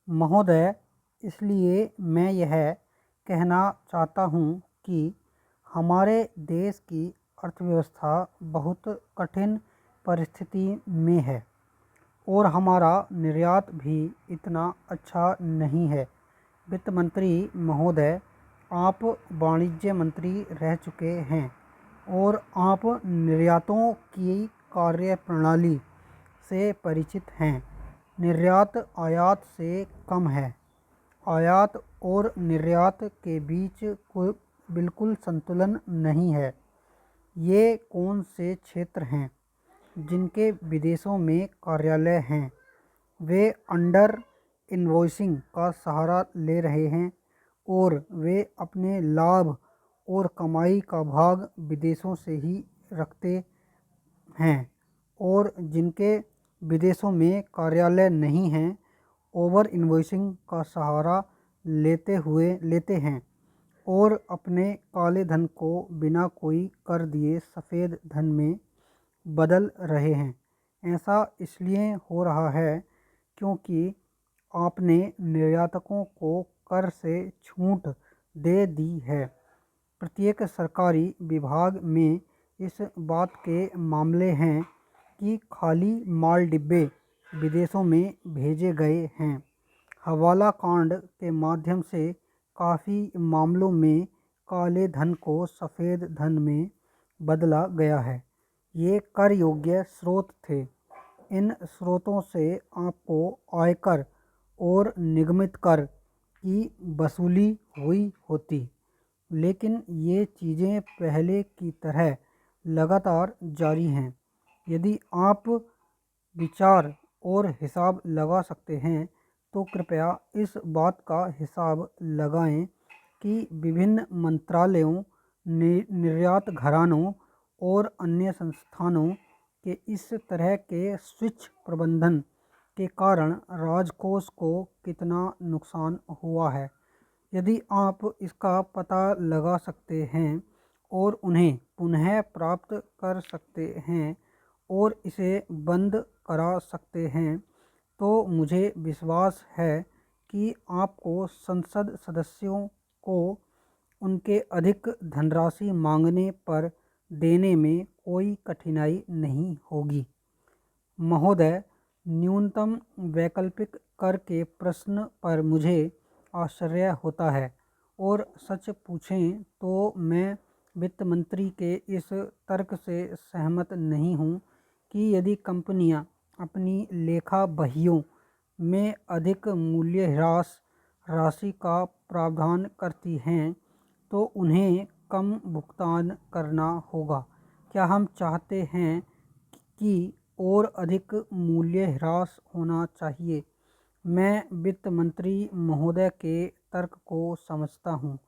महोदय, इसलिए मैं यह कहना चाहता हूँ कि हमारे देश की अर्थव्यवस्था बहुत कठिन परिस्थिति में है और हमारा निर्यात भी इतना अच्छा नहीं है। वित्त मंत्री महोदय, आप वाणिज्य मंत्री रह चुके हैं और आप निर्यातों की कार्यप्रणाली से परिचित हैं। निर्यात आयात से कम है। आयात और निर्यात के बीच कोई बिल्कुल संतुलन नहीं है। ये कौन से क्षेत्र हैं जिनके विदेशों में कार्यालय हैं? वे अंडर इन्वॉइसिंग का सहारा ले रहे हैं और वे अपने लाभ और कमाई का भाग विदेशों से ही रखते हैं, और जिनके विदेशों में कार्यालय नहीं हैं, ओवर इन्वॉइसिंग का सहारा लेते हैं और अपने काले धन को बिना कोई कर दिए सफ़ेद धन में बदल रहे हैं। ऐसा इसलिए हो रहा है क्योंकि आपने निर्यातकों को कर से छूट दे दी है। प्रत्येक सरकारी विभाग में इस बात के मामले हैं कि खाली माल डिब्बे विदेशों में भेजे गए हैं। हवाला कांड के माध्यम से काफ़ी मामलों में काले धन को सफ़ेद धन में बदला गया है। ये कर योग्य स्रोत थे। इन स्रोतों से आपको आयकर और निगमित कर की वसूली हुई होती, लेकिन ये चीज़ें पहले की तरह लगातार जारी हैं। यदि आप विचार और हिसाब लगा सकते हैं तो कृपया इस बात का हिसाब लगाएं कि विभिन्न मंत्रालयों, निर्यात घरानों और अन्य संस्थानों के इस तरह के स्विच प्रबंधन के कारण राजकोष को कितना नुकसान हुआ है। यदि आप इसका पता लगा सकते हैं और उन्हें पुनः प्राप्त कर सकते हैं और इसे बंद करा सकते हैं, तो मुझे विश्वास है कि आपको संसद सदस्यों को उनके अधिक धनराशि मांगने पर देने में कोई कठिनाई नहीं होगी। महोदय, न्यूनतम वैकल्पिक कर के प्रश्न पर मुझे आश्चर्य होता है और सच पूछें तो मैं वित्त मंत्री के इस तर्क से सहमत नहीं हूँ कि यदि कंपनियाँ अपनी लेखा बहियों में अधिक मूल्यह्रास राशि का प्रावधान करती हैं तो उन्हें कम भुगतान करना होगा। क्या हम चाहते हैं कि और अधिक मूल्यह्रास होना चाहिए? मैं वित्त मंत्री महोदय के तर्क को समझता हूँ,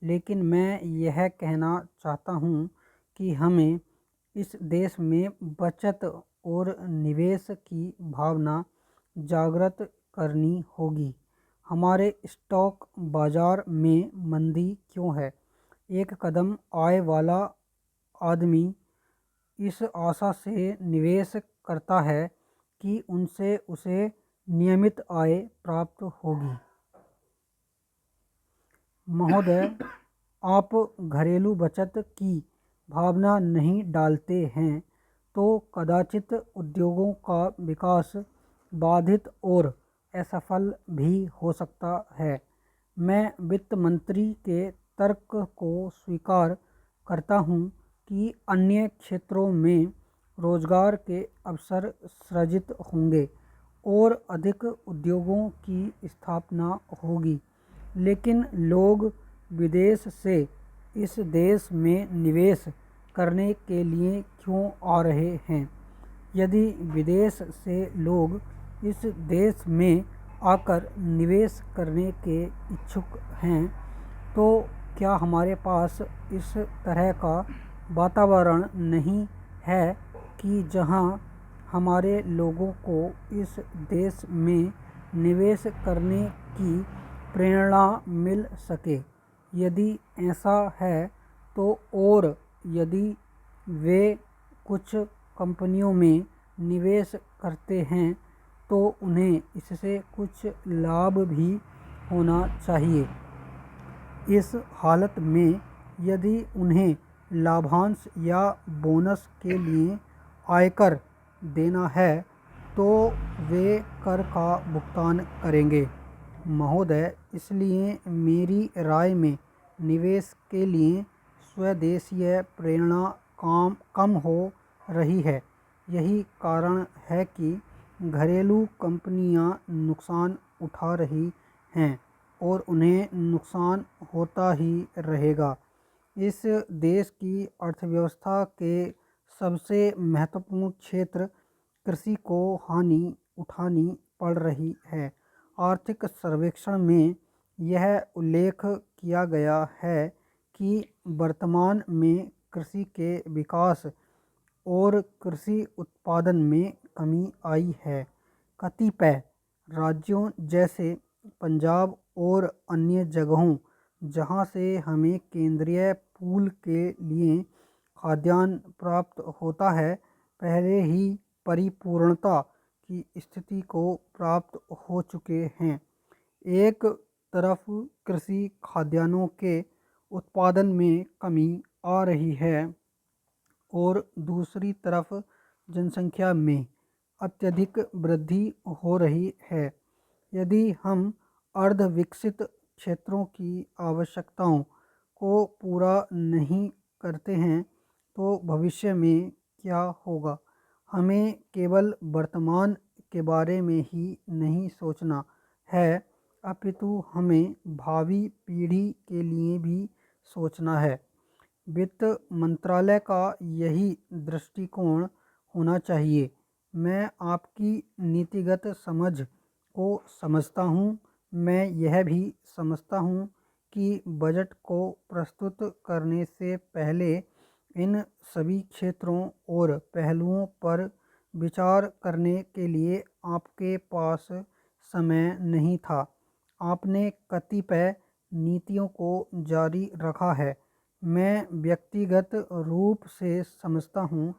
लेकिन मैं यह कहना चाहता हूँ कि हमें इस देश में बचत और निवेश की भावना जागृत करनी होगी। हमारे स्टॉक बाजार में मंदी क्यों है? एक कदम आय वाला आदमी इस आशा से निवेश करता है कि उनसे उसे नियमित आय प्राप्त होगी। महोदय, आप घरेलू बचत की भावना नहीं डालते हैं तो कदाचित उद्योगों का विकास बाधित और असफल भी हो सकता है। मैं वित्त मंत्री के तर्क को स्वीकार करता हूँ कि अन्य क्षेत्रों में रोजगार के अवसर सृजित होंगे और अधिक उद्योगों की स्थापना होगी, लेकिन लोग विदेश से इस देश में निवेश करने के लिए क्यों आ रहे हैं? यदि विदेश से लोग इस देश में आकर निवेश करने के इच्छुक हैं तो क्या हमारे पास इस तरह का वातावरण नहीं है कि जहां हमारे लोगों को इस देश में निवेश करने की प्रेरणा मिल सके? यदि ऐसा है तो और यदि वे कुछ कंपनियों में निवेश करते हैं तो उन्हें इससे कुछ लाभ भी होना चाहिए। इस हालत में यदि उन्हें लाभांश या बोनस के लिए आयकर देना है तो वे कर का भुगतान करेंगे। महोदय, इसलिए मेरी राय में निवेश के लिए स्वदेशीय प्रेरणा कम हो रही है। यही कारण है कि घरेलू कंपनियां नुकसान उठा रही हैं और उन्हें नुकसान होता ही रहेगा। इस देश की अर्थव्यवस्था के सबसे महत्वपूर्ण क्षेत्र कृषि को हानि उठानी पड़ रही है। आर्थिक सर्वेक्षण में यह उल्लेख किया गया है कि वर्तमान में कृषि के विकास और कृषि उत्पादन में कमी आई है। कतिपय राज्यों जैसे पंजाब और अन्य जगहों जहां से हमें केंद्रीय पूल के लिए खाद्यान्न प्राप्त होता है, पहले ही परिपूर्णता की स्थिति को प्राप्त हो चुके हैं। एक तरफ कृषि खाद्यान्नों के उत्पादन में कमी आ रही है और दूसरी तरफ जनसंख्या में अत्यधिक वृद्धि हो रही है। यदि हम अर्ध विकसित क्षेत्रों की आवश्यकताओं को पूरा नहीं करते हैं तो भविष्य में क्या होगा? हमें केवल वर्तमान के बारे में ही नहीं सोचना है, अपितु हमें भावी पीढ़ी के लिए भी सोचना है। वित्त मंत्रालय का यही दृष्टिकोण होना चाहिए। मैं आपकी नीतिगत समझ को समझता हूँ। मैं यह भी समझता हूँ कि बजट को प्रस्तुत करने से पहले इन सभी क्षेत्रों और पहलुओं पर विचार करने के लिए आपके पास समय नहीं था। आपने कतिपय नीतियों को जारी रखा है। मैं व्यक्तिगत रूप से समझता हूँ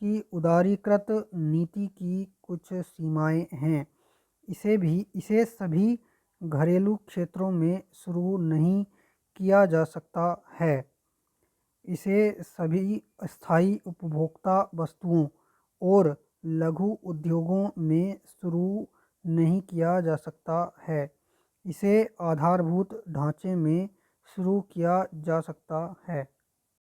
कि उदारीकृत नीति की कुछ सीमाएं हैं। इसे सभी घरेलू क्षेत्रों में शुरू नहीं किया जा सकता है। इसे सभी स्थायी उपभोक्ता वस्तुओं और लघु उद्योगों में शुरू नहीं किया जा सकता है। इसे आधारभूत ढांचे में शुरू किया जा सकता है।